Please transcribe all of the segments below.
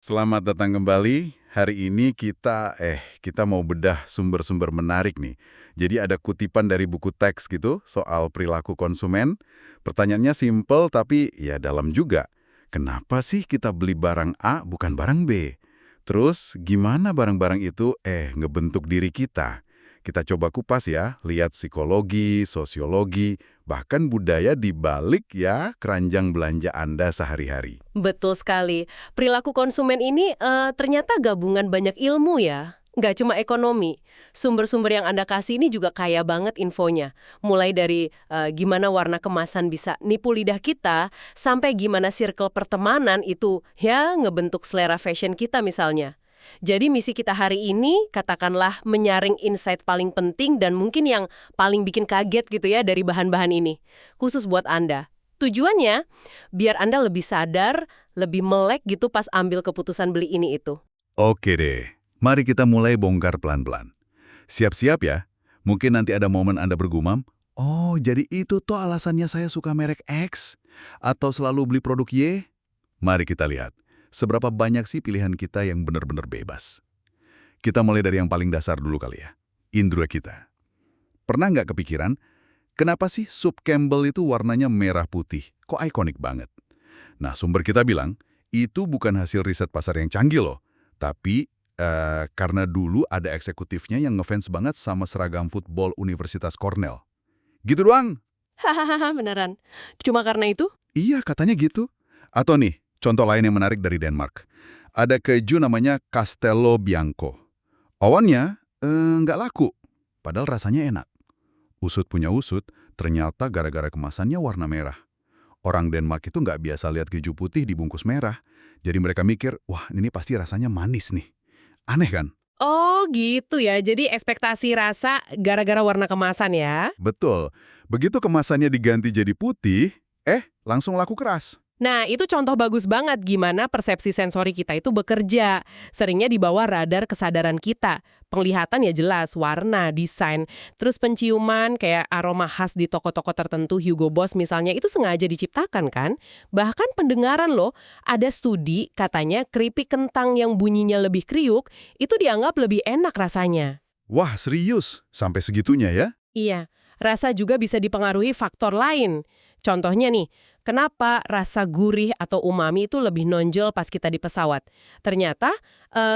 Selamat datang kembali. Hari ini kita mau bedah sumber-sumber menarik nih. Jadi ada kutipan dari buku teks gitu soal perilaku konsumen. Pertanyaannya simpel tapi ya dalam juga. Kenapa sih kita beli barang A bukan barang B? Terus gimana barang-barang itu ngebentuk diri kita? Kita coba kupas ya, lihat psikologi, sosiologi, bahkan budaya di balik ya keranjang belanja Anda sehari-hari. Betul sekali. Perilaku konsumen ini ternyata gabungan banyak ilmu ya. Nggak cuma ekonomi. Sumber-sumber yang Anda kasih ini juga kaya banget infonya. Mulai dari gimana warna kemasan bisa nipu lidah kita, sampai gimana circle pertemanan itu ya ngebentuk selera fashion kita misalnya. Jadi misi kita hari ini katakanlah menyaring insight paling penting dan mungkin yang paling bikin kaget gitu ya dari bahan-bahan ini. Khusus buat Anda. Tujuannya, biar Anda lebih sadar, lebih melek gitu pas ambil keputusan beli ini itu. Oke deh, mari kita mulai bongkar pelan-pelan. Siap-siap ya, mungkin nanti ada momen Anda bergumam, oh jadi itu toh alasannya saya suka merek X, atau selalu beli produk Y. Mari kita lihat, seberapa banyak sih pilihan kita yang benar-benar bebas. Kita mulai dari yang paling dasar dulu kali ya, indera kita. Pernah nggak kepikiran, kenapa sih sup Campbell itu warnanya merah putih? Kok ikonik banget? Nah, sumber kita bilang, itu bukan hasil riset pasar yang canggih loh. Tapi, karena dulu ada eksekutifnya yang ngefans banget sama seragam football Universitas Cornell. Gitu doang? Hahaha, beneran. Cuma karena itu? Iya, katanya gitu. Atau nih, contoh lain yang menarik dari Denmark. Ada keju namanya Castello Bianco. Awannya, nggak laku. Padahal rasanya enak. Usut punya usut, ternyata gara-gara kemasannya warna merah. Orang Denmark itu nggak biasa lihat keju putih dibungkus merah. Jadi mereka mikir, wah ini pasti rasanya manis nih. Aneh kan? Oh gitu ya, jadi ekspektasi rasa gara-gara warna kemasan ya. Betul. Begitu kemasannya diganti jadi putih, langsung laku keras. Nah, itu contoh bagus banget gimana persepsi sensori kita itu bekerja. Seringnya di bawah radar kesadaran kita. Penglihatan ya jelas, warna, desain. Terus penciuman kayak aroma khas di toko-toko tertentu, Hugo Boss misalnya, itu sengaja diciptakan kan? Bahkan pendengaran loh, ada studi katanya keripik kentang yang bunyinya lebih kriuk, itu dianggap lebih enak rasanya. Wah serius? Sampai segitunya ya? Iya, rasa juga bisa dipengaruhi faktor lain. Contohnya nih, kenapa rasa gurih atau umami itu lebih nonjol pas kita di pesawat? Ternyata,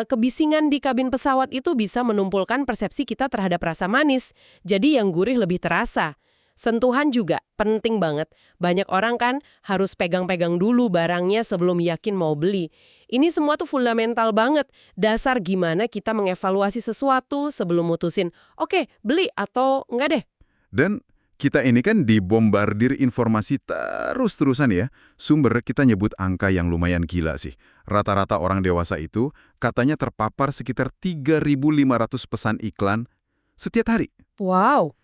kebisingan di kabin pesawat itu bisa menumpulkan persepsi kita terhadap rasa manis. Jadi yang gurih lebih terasa. Sentuhan juga penting banget. Banyak orang kan harus pegang-pegang dulu barangnya sebelum yakin mau beli. Ini semua tuh fundamental banget. Dasar gimana kita mengevaluasi sesuatu sebelum mutusin, oke, beli atau enggak deh. Dan kita ini kan dibombardir informasi terus-terusan ya. Sumber kita nyebut angka yang lumayan gila sih. Rata-rata orang dewasa itu katanya terpapar sekitar 3.500 pesan iklan setiap hari. Wow,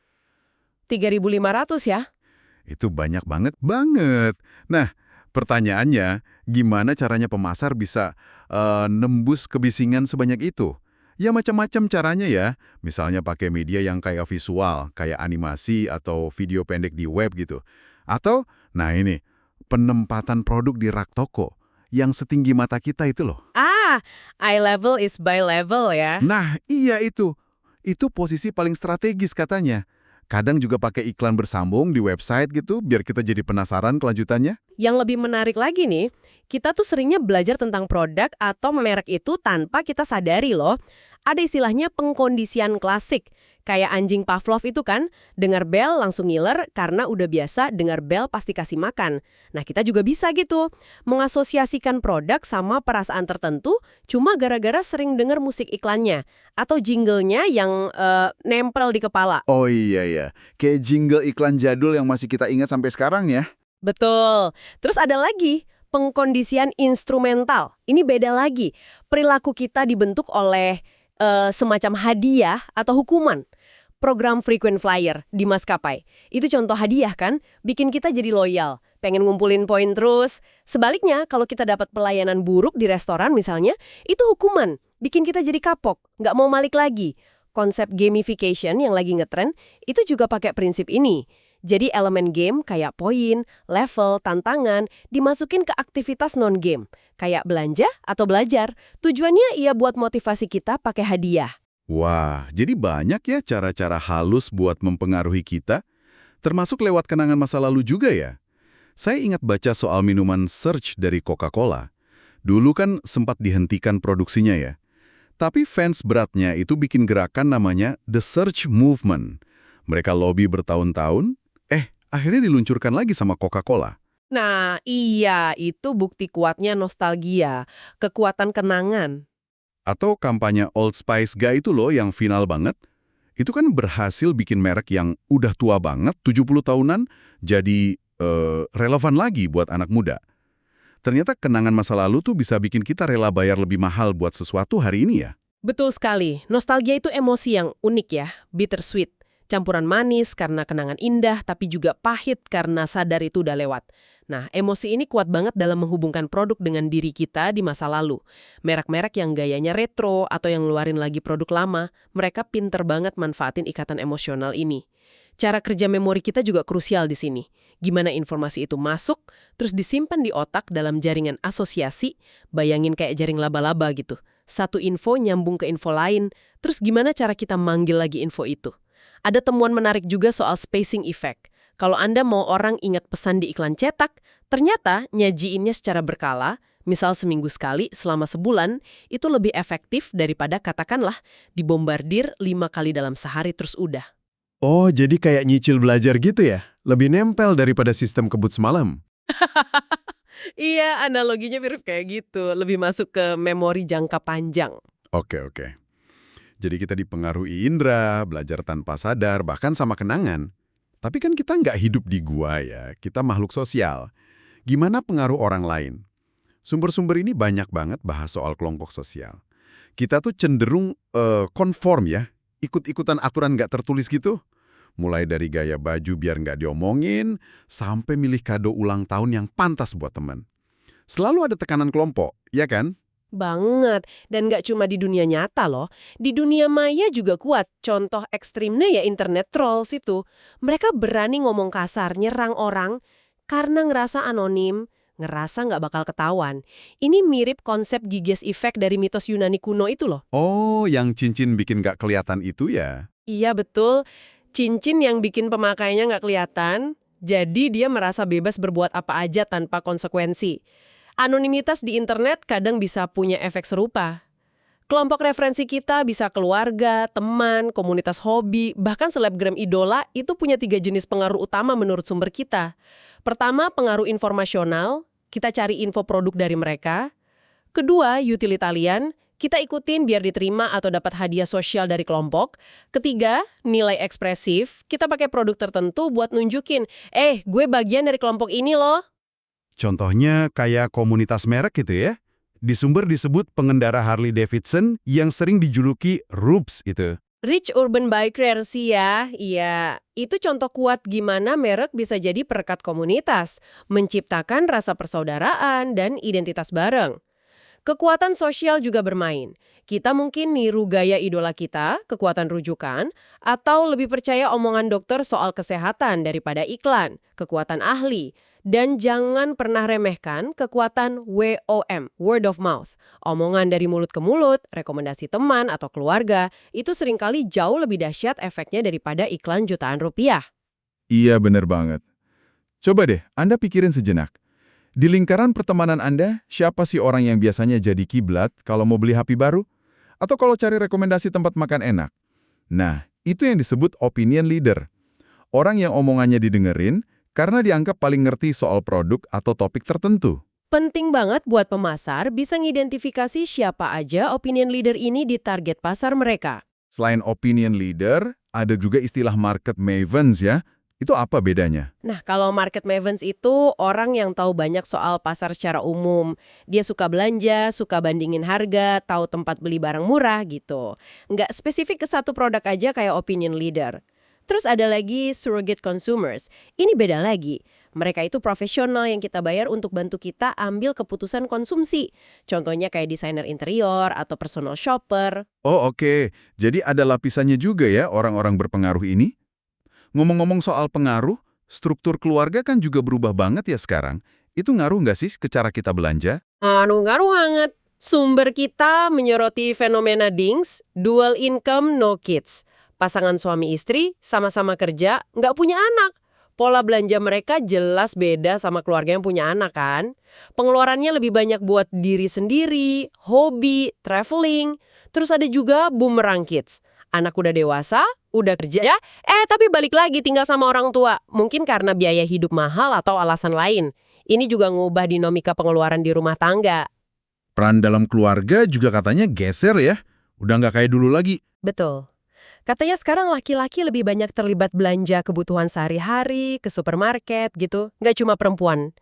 3.500 ya? Itu banyak banget, banget. Nah, pertanyaannya, gimana caranya pemasar bisa nembus kebisingan sebanyak itu? Ya macam-macam caranya ya. Misalnya pakai media yang kayak visual, kayak animasi atau video pendek di web gitu. Atau, nah ini, penempatan produk di rak toko yang setinggi mata kita itu loh. Ah, eye level is by level ya. Nah, iya itu. Itu posisi paling strategis katanya. Kadang juga pakai iklan bersambung di website gitu, biar kita jadi penasaran kelanjutannya. Yang lebih menarik lagi nih, kita tuh seringnya belajar tentang produk atau merek itu tanpa kita sadari loh. Ada istilahnya pengkondisian klasik. Kayak anjing Pavlov itu kan, dengar bel langsung ngiler karena udah biasa dengar bel pasti kasih makan. Nah kita juga bisa gitu, mengasosiasikan produk sama perasaan tertentu cuma gara-gara sering dengar musik iklannya. Atau jinglenya yang nempel di kepala. Oh iya ya, kayak jingle iklan jadul yang masih kita ingat sampai sekarang ya. Betul. Terus ada lagi, pengkondisian instrumental. Ini beda lagi. Perilaku kita dibentuk oleh semacam hadiah atau hukuman. Program frequent flyer di maskapai. Itu contoh hadiah kan, bikin kita jadi loyal, pengen ngumpulin poin terus. Sebaliknya, kalau kita dapat pelayanan buruk di restoran misalnya, itu hukuman, bikin kita jadi kapok, nggak mau balik lagi. Konsep gamification yang lagi ngetren, itu juga pakai prinsip ini. Jadi elemen game kayak poin, level, tantangan dimasukin ke aktivitas non-game, kayak belanja atau belajar. Tujuannya ia buat motivasi kita pakai hadiah. Wah, jadi banyak ya cara-cara halus buat mempengaruhi kita, termasuk lewat kenangan masa lalu juga ya. Saya ingat baca soal minuman Surge dari Coca-Cola. Dulu kan sempat dihentikan produksinya ya. Tapi fans beratnya itu bikin gerakan namanya The Surge Movement. Mereka lobby bertahun-tahun, akhirnya diluncurkan lagi sama Coca-Cola. Nah, iya, itu bukti kuatnya nostalgia, kekuatan kenangan. Atau kampanye Old Spice Guy itu loh yang final banget. Itu kan berhasil bikin merek yang udah tua banget, 70 tahunan, jadi relevan lagi buat anak muda. Ternyata kenangan masa lalu tuh bisa bikin kita rela bayar lebih mahal buat sesuatu hari ini ya. Betul sekali, nostalgia itu emosi yang unik ya, bittersweet. Campuran manis karena kenangan indah, tapi juga pahit karena sadar itu udah lewat. Nah, emosi ini kuat banget dalam menghubungkan produk dengan diri kita di masa lalu. Merek-merek yang gayanya retro atau yang ngeluarin lagi produk lama, mereka pinter banget manfaatin ikatan emosional ini. Cara kerja memori kita juga krusial di sini. Gimana informasi itu masuk, terus disimpan di otak dalam jaringan asosiasi, bayangin kayak jaring laba-laba gitu. Satu info nyambung ke info lain, terus gimana cara kita manggil lagi info itu? Ada temuan menarik juga soal spacing effect. Kalau Anda mau orang ingat pesan di iklan cetak, ternyata nyajiinnya secara berkala, misal seminggu sekali selama sebulan, itu lebih efektif daripada katakanlah dibombardir 5 kali dalam sehari terus udah. Oh, jadi kayak nyicil belajar gitu ya? Lebih nempel daripada sistem kebut semalam. Iya, analoginya mirip kayak gitu. Lebih masuk ke memori jangka panjang. Oke. Jadi kita dipengaruhi indera, belajar tanpa sadar, bahkan sama kenangan. Tapi kan kita nggak hidup di gua ya, kita makhluk sosial. Gimana pengaruh orang lain? Sumber-sumber ini banyak banget bahas soal kelompok sosial. Kita tuh cenderung konform ya, ikut-ikutan aturan nggak tertulis gitu. Mulai dari gaya baju biar nggak diomongin, sampai milih kado ulang tahun yang pantas buat teman. Selalu ada tekanan kelompok, ya kan? Banget. Dan nggak cuma di dunia nyata loh. Di dunia maya juga kuat. Contoh ekstrimnya ya internet trolls itu. Mereka berani ngomong kasar, nyerang orang karena ngerasa anonim, ngerasa nggak bakal ketahuan. Ini mirip konsep Giges Effect dari mitos Yunani kuno itu loh. Oh, yang cincin bikin nggak kelihatan itu ya? Iya betul. Cincin yang bikin pemakainya nggak kelihatan, jadi dia merasa bebas berbuat apa aja tanpa konsekuensi. Anonimitas di internet kadang bisa punya efek serupa. Kelompok referensi kita bisa keluarga, teman, komunitas hobi, bahkan selebgram idola itu punya 3 jenis pengaruh utama menurut sumber kita. Pertama, pengaruh informasional, kita cari info produk dari mereka. Kedua, utilitarian, kita ikutin biar diterima atau dapat hadiah sosial dari kelompok. Ketiga, nilai ekspresif, kita pakai produk tertentu buat nunjukin, gue bagian dari kelompok ini loh. Contohnya kayak komunitas merek gitu ya. Di sumber disebut pengendara Harley Davidson yang sering dijuluki Rubes itu. Rich Urban Bikers ya, iya. Itu contoh kuat gimana merek bisa jadi perekat komunitas, menciptakan rasa persaudaraan dan identitas bareng. Kekuatan sosial juga bermain. Kita mungkin niru gaya idola kita, kekuatan rujukan, atau lebih percaya omongan dokter soal kesehatan daripada iklan, kekuatan ahli. Dan jangan pernah remehkan kekuatan WOM, word of mouth. Omongan dari mulut ke mulut, rekomendasi teman atau keluarga, itu seringkali jauh lebih dahsyat efeknya daripada iklan jutaan rupiah. Iya, bener banget. Coba deh, Anda pikirin sejenak. Di lingkaran pertemanan Anda, siapa sih orang yang biasanya jadi kiblat kalau mau beli HP baru? Atau kalau cari rekomendasi tempat makan enak? Nah, itu yang disebut opinion leader. Orang yang omongannya didengerin, karena dianggap paling ngerti soal produk atau topik tertentu. Penting banget buat pemasar bisa ngidentifikasi siapa aja opinion leader ini di target pasar mereka. Selain opinion leader, ada juga istilah market mavens ya. Itu apa bedanya? Nah, kalau market mavens itu orang yang tahu banyak soal pasar secara umum. Dia suka belanja, suka bandingin harga, tahu tempat beli barang murah gitu. Nggak spesifik ke satu produk aja kayak opinion leader. Terus ada lagi surrogate consumers. Ini beda lagi. Mereka itu profesional yang kita bayar untuk bantu kita ambil keputusan konsumsi. Contohnya kayak desainer interior atau personal shopper. Oh oke, jadi ada lapisannya juga ya orang-orang berpengaruh ini? Ngomong-ngomong soal pengaruh, struktur keluarga kan juga berubah banget ya sekarang. Itu ngaruh nggak sih ke cara kita belanja? Ngaruh banget. Sumber kita menyoroti fenomena DINKS, dual income no kids. Pasangan suami istri sama-sama kerja, nggak punya anak. Pola belanja mereka jelas beda sama keluarga yang punya anak kan. Pengeluarannya lebih banyak buat diri sendiri, hobi, traveling. Terus ada juga boomerang kids. Anak udah dewasa, udah kerja, tapi balik lagi tinggal sama orang tua. Mungkin karena biaya hidup mahal atau alasan lain. Ini juga ngubah dinamika pengeluaran di rumah tangga. Peran dalam keluarga juga katanya geser ya. Udah nggak kayak dulu lagi. Betul. Katanya sekarang laki-laki lebih banyak terlibat belanja kebutuhan sehari-hari, ke supermarket gitu, nggak cuma perempuan.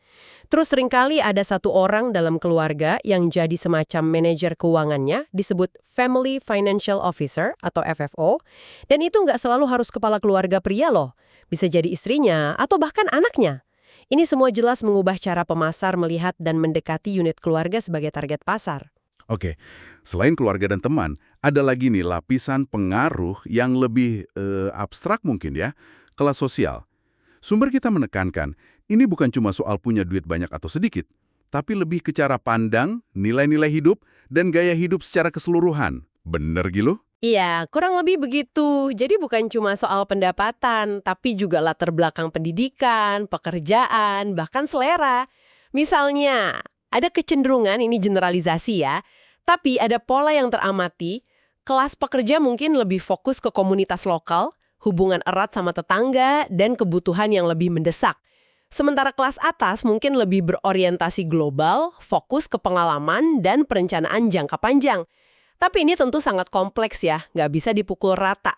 Terus seringkali ada satu orang dalam keluarga yang jadi semacam manajer keuangannya, disebut Family Financial Officer atau FFO, dan itu nggak selalu harus kepala keluarga pria loh. Bisa jadi istrinya atau bahkan anaknya. Ini semua jelas mengubah cara pemasar melihat dan mendekati unit keluarga sebagai target pasar. Oke, selain keluarga dan teman, ada lagi nih lapisan pengaruh yang lebih abstrak mungkin ya, kelas sosial. Sumber kita menekankan, ini bukan cuma soal punya duit banyak atau sedikit, tapi lebih ke cara pandang, nilai-nilai hidup, dan gaya hidup secara keseluruhan. Bener Gilu? Iya, kurang lebih begitu. Jadi bukan cuma soal pendapatan, tapi juga latar belakang pendidikan, pekerjaan, bahkan selera. Misalnya, ada kecenderungan, ini generalisasi ya, tapi ada pola yang teramati, kelas pekerja mungkin lebih fokus ke komunitas lokal, hubungan erat sama tetangga, dan kebutuhan yang lebih mendesak. Sementara kelas atas mungkin lebih berorientasi global, fokus ke pengalaman dan perencanaan jangka panjang. Tapi ini tentu sangat kompleks ya, nggak bisa dipukul rata.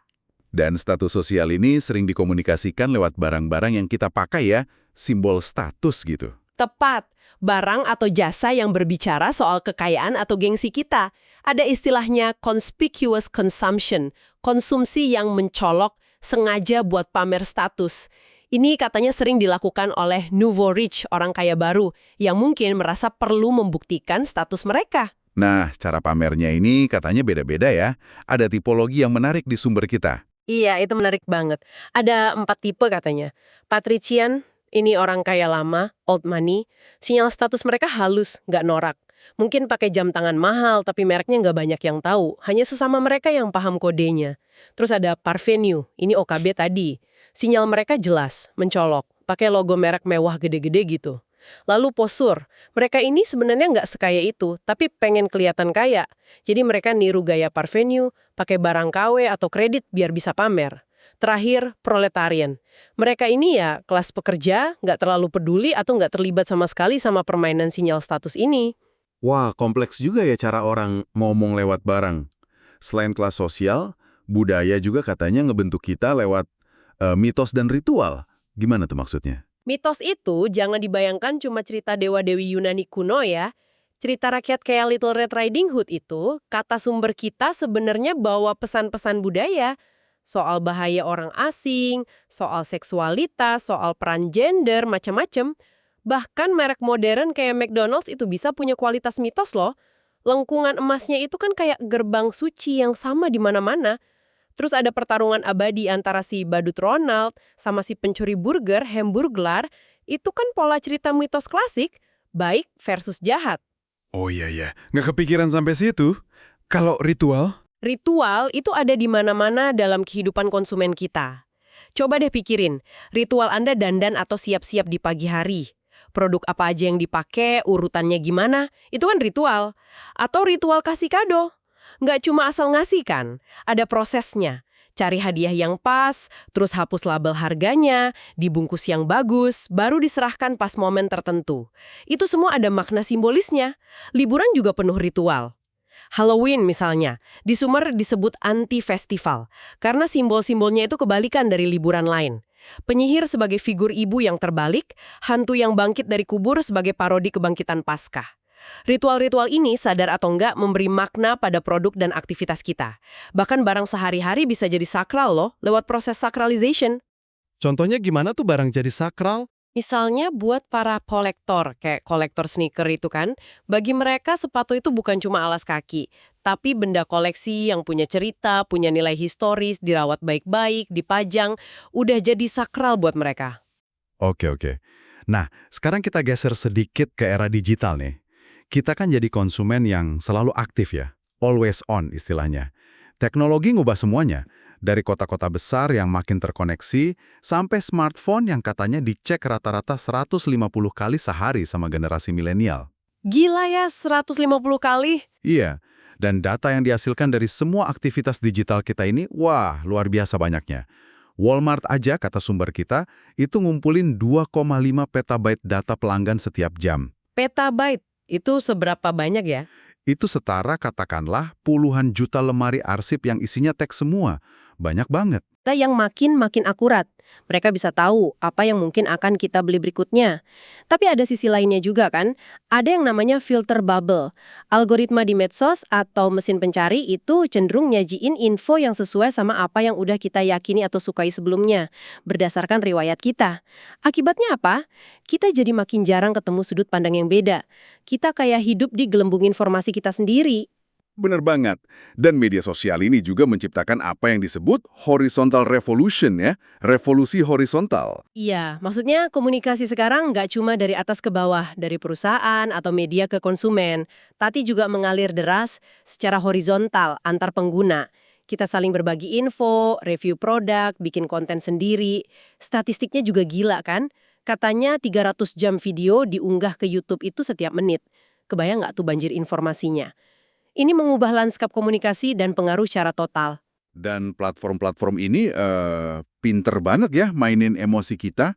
Dan status sosial ini sering dikomunikasikan lewat barang-barang yang kita pakai ya, simbol status gitu. Tepat, barang atau jasa yang berbicara soal kekayaan atau gengsi kita. Ada istilahnya conspicuous consumption, konsumsi yang mencolok sengaja buat pamer status. Ini katanya sering dilakukan oleh nouveau riche, orang kaya baru, yang mungkin merasa perlu membuktikan status mereka. Nah, cara pamernya ini katanya beda-beda ya. Ada tipologi yang menarik di sumber kita. Iya, itu menarik banget. Ada 4 tipe katanya. Patrician, ini orang kaya lama, old money. Sinyal status mereka halus, nggak norak. Mungkin pakai jam tangan mahal, tapi mereknya nggak banyak yang tahu. Hanya sesama mereka yang paham kodenya. Terus ada parvenu, ini OKB tadi. Sinyal mereka jelas, mencolok. Pakai logo merek mewah gede-gede gitu. Lalu posur, mereka ini sebenarnya nggak sekaya itu, tapi pengen kelihatan kaya. Jadi mereka niru gaya parvenu, pakai barang KW atau kredit biar bisa pamer. Terakhir, proletarian. Mereka ini ya kelas pekerja, nggak terlalu peduli atau nggak terlibat sama sekali sama permainan sinyal status ini. Wah, kompleks juga ya cara orang ngomong lewat barang. Selain kelas sosial, budaya juga katanya ngebentuk kita lewat mitos dan ritual. Gimana tuh maksudnya? Mitos itu jangan dibayangkan cuma cerita dewa-dewi Yunani kuno ya. Cerita rakyat kayak Little Red Riding Hood itu, kata sumber kita sebenarnya bawa pesan-pesan budaya. Soal bahaya orang asing, soal seksualitas, soal peran gender, macam-macam. Bahkan merek modern kayak McDonald's itu bisa punya kualitas mitos loh. Lengkungan emasnya itu kan kayak gerbang suci yang sama di mana-mana. Terus ada pertarungan abadi antara si badut Ronald sama si pencuri burger, Hamburglar. Itu kan pola cerita mitos klasik, baik versus jahat. Oh iya, nggak kepikiran sampai situ. Kalau ritual? Ritual itu ada di mana-mana dalam kehidupan konsumen kita. Coba deh pikirin, ritual Anda dandan atau siap-siap di pagi hari. Produk apa aja yang dipakai, urutannya gimana, itu kan ritual. Atau ritual kasih kado. Nggak cuma asal ngasih kan, ada prosesnya. Cari hadiah yang pas, terus hapus label harganya, dibungkus yang bagus, baru diserahkan pas momen tertentu. Itu semua ada makna simbolisnya. Liburan juga penuh ritual. Halloween misalnya, di Sumer disebut anti-festival, karena simbol-simbolnya itu kebalikan dari liburan lain. Penyihir sebagai figur ibu yang terbalik, hantu yang bangkit dari kubur sebagai parodi kebangkitan Paskah. Ritual-ritual ini sadar atau enggak memberi makna pada produk dan aktivitas kita. Bahkan barang sehari-hari bisa jadi sakral loh, lewat proses sacralization. Contohnya gimana tuh barang jadi sakral? Misalnya buat para kolektor, kayak kolektor sneaker itu kan, bagi mereka sepatu itu bukan cuma alas kaki, tapi benda koleksi yang punya cerita, punya nilai historis, dirawat baik-baik, dipajang, udah jadi sakral buat mereka. Oke. Nah, sekarang kita geser sedikit ke era digital nih. Kita kan jadi konsumen yang selalu aktif ya, always on istilahnya. Teknologi ngubah semuanya, dari kota-kota besar yang makin terkoneksi, sampai smartphone yang katanya dicek rata-rata 150 kali sehari sama generasi milenial. Gila ya, 150 kali. Iya, dan data yang dihasilkan dari semua aktivitas digital kita ini, wah, luar biasa banyaknya. Walmart aja, kata sumber kita, itu ngumpulin 2,5 petabyte data pelanggan setiap jam. Petabyte, itu seberapa banyak ya? Itu setara katakanlah puluhan juta lemari arsip yang isinya teks semua. Banyak banget. Data yang makin akurat. Mereka bisa tahu apa yang mungkin akan kita beli berikutnya. Tapi ada sisi lainnya juga kan. Ada yang namanya filter bubble. Algoritma di medsos atau mesin pencari itu cenderung nyajiin info yang sesuai sama apa yang udah kita yakini atau sukai sebelumnya, berdasarkan riwayat kita. Akibatnya apa? Kita jadi makin jarang ketemu sudut pandang yang beda. Kita kayak hidup di gelembung informasi kita sendiri. Bener banget. Dan media sosial ini juga menciptakan apa yang disebut horizontal revolution ya, revolusi horizontal. Iya, maksudnya komunikasi sekarang nggak cuma dari atas ke bawah, dari perusahaan atau media ke konsumen, tapi juga mengalir deras secara horizontal antar pengguna. Kita saling berbagi info, review produk, bikin konten sendiri. Statistiknya juga gila kan? Katanya 300 jam video diunggah ke YouTube itu setiap menit. Kebayang nggak tuh banjir informasinya? Ini mengubah lanskap komunikasi dan pengaruh secara total. Dan platform-platform ini pinter banget ya mainin emosi kita.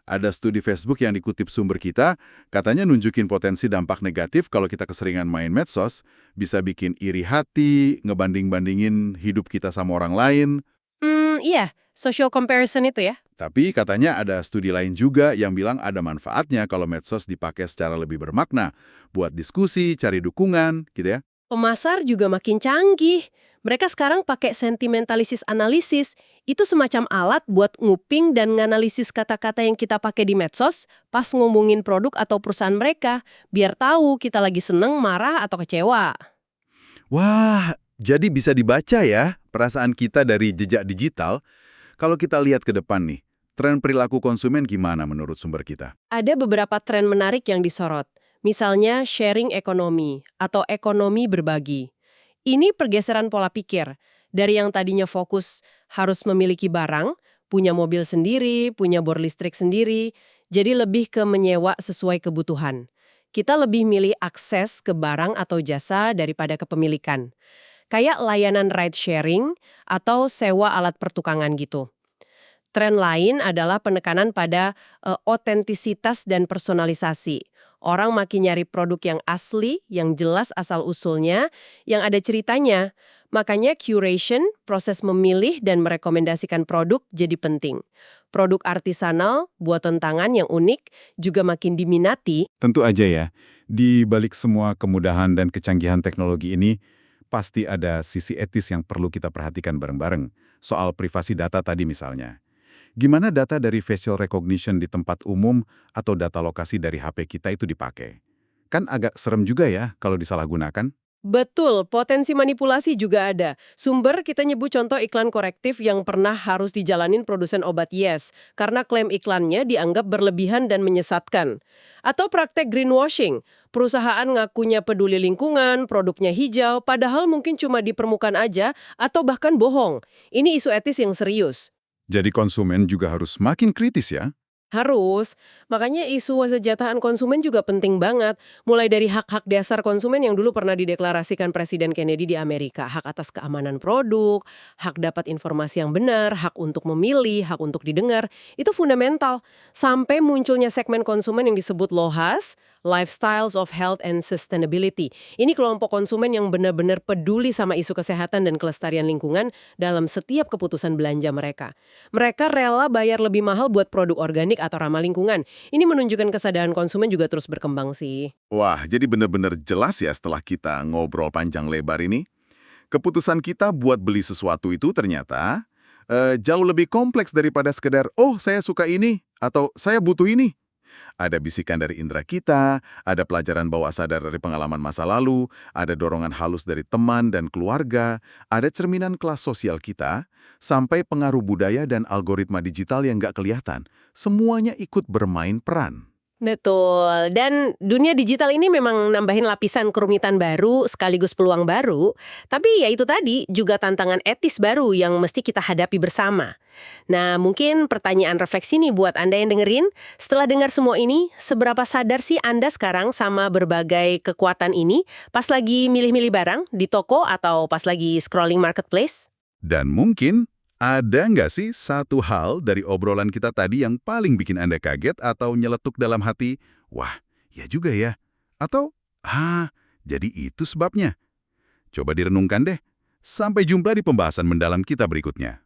Ada studi Facebook yang dikutip sumber kita, katanya nunjukin potensi dampak negatif kalau kita keseringan main medsos, bisa bikin iri hati, ngebanding-bandingin hidup kita sama orang lain. Iya, social comparison itu ya. Tapi katanya ada studi lain juga yang bilang ada manfaatnya kalau medsos dipakai secara lebih bermakna, buat diskusi, cari dukungan, gitu ya. Pemasar juga makin canggih. Mereka sekarang pakai sentimentalisis analisis. Itu semacam alat buat nguping dan nganalisis kata-kata yang kita pakai di medsos pas ngomongin produk atau perusahaan mereka, biar tahu kita lagi seneng, marah, atau kecewa. Wah, jadi bisa dibaca ya perasaan kita dari jejak digital. Kalau kita lihat ke depan nih, tren perilaku konsumen gimana menurut sumber kita? Ada beberapa tren menarik yang disorot. Misalnya sharing ekonomi atau ekonomi berbagi. Ini pergeseran pola pikir. Dari yang tadinya fokus harus memiliki barang, punya mobil sendiri, punya bor listrik sendiri, jadi lebih ke menyewa sesuai kebutuhan. Kita lebih milih akses ke barang atau jasa daripada kepemilikan. Kayak layanan ride sharing atau sewa alat pertukangan gitu. Tren lain adalah penekanan pada otentisitas dan personalisasi. Orang makin nyari produk yang asli, yang jelas asal-usulnya, yang ada ceritanya. Makanya curation, proses memilih dan merekomendasikan produk jadi penting. Produk artisanal, buatan tangan yang unik, juga makin diminati. Tentu aja ya, di balik semua kemudahan dan kecanggihan teknologi ini, pasti ada sisi etis yang perlu kita perhatikan bareng-bareng. Soal privasi data tadi misalnya. Gimana data dari facial recognition di tempat umum atau data lokasi dari HP kita itu dipakai? Kan agak serem juga ya kalau disalahgunakan. Betul, potensi manipulasi juga ada. Sumber kita nyebut contoh iklan korektif yang pernah harus dijalanin produsen obat Yes, karena klaim iklannya dianggap berlebihan dan menyesatkan. Atau praktek greenwashing, perusahaan ngakunya peduli lingkungan, produknya hijau, padahal mungkin cuma di permukaan aja atau bahkan bohong. Ini isu etis yang serius. Jadi konsumen juga harus makin kritis ya. Harus. Makanya isu kesejahteraan konsumen juga penting banget. Mulai dari hak-hak dasar konsumen yang dulu pernah dideklarasikan Presiden Kennedy di Amerika. Hak atas keamanan produk, hak dapat informasi yang benar, hak untuk memilih, hak untuk didengar. Itu fundamental. Sampai munculnya segmen konsumen yang disebut LOHAS, Lifestyles of Health and Sustainability. Ini kelompok konsumen yang benar-benar peduli sama isu kesehatan dan kelestarian lingkungan dalam setiap keputusan belanja mereka. Mereka rela bayar lebih mahal buat produk organik atau ramah lingkungan. Ini menunjukkan kesadaran konsumen juga terus berkembang sih. Wah, jadi benar-benar jelas ya setelah kita ngobrol panjang lebar ini. Keputusan kita buat beli sesuatu itu ternyata jauh lebih kompleks daripada sekedar, oh saya suka ini, atau saya butuh ini. Ada bisikan dari indera kita, ada pelajaran bawah sadar dari pengalaman masa lalu, ada dorongan halus dari teman dan keluarga, ada cerminan kelas sosial kita, sampai pengaruh budaya dan algoritma digital yang nggak kelihatan. Semuanya ikut bermain peran. Betul, dan dunia digital ini memang nambahin lapisan kerumitan baru sekaligus peluang baru, tapi ya itu tadi juga tantangan etis baru yang mesti kita hadapi bersama. Nah, mungkin pertanyaan refleksi nih buat Anda yang dengerin, setelah dengar semua ini, seberapa sadar sih Anda sekarang sama berbagai kekuatan ini pas lagi milih-milih barang di toko atau pas lagi scrolling marketplace? Dan mungkin ada nggak sih satu hal dari obrolan kita tadi yang paling bikin Anda kaget atau nyeletuk dalam hati, wah, ya juga ya. Atau, jadi itu sebabnya. Coba direnungkan deh. Sampai jumpa di pembahasan mendalam kita berikutnya.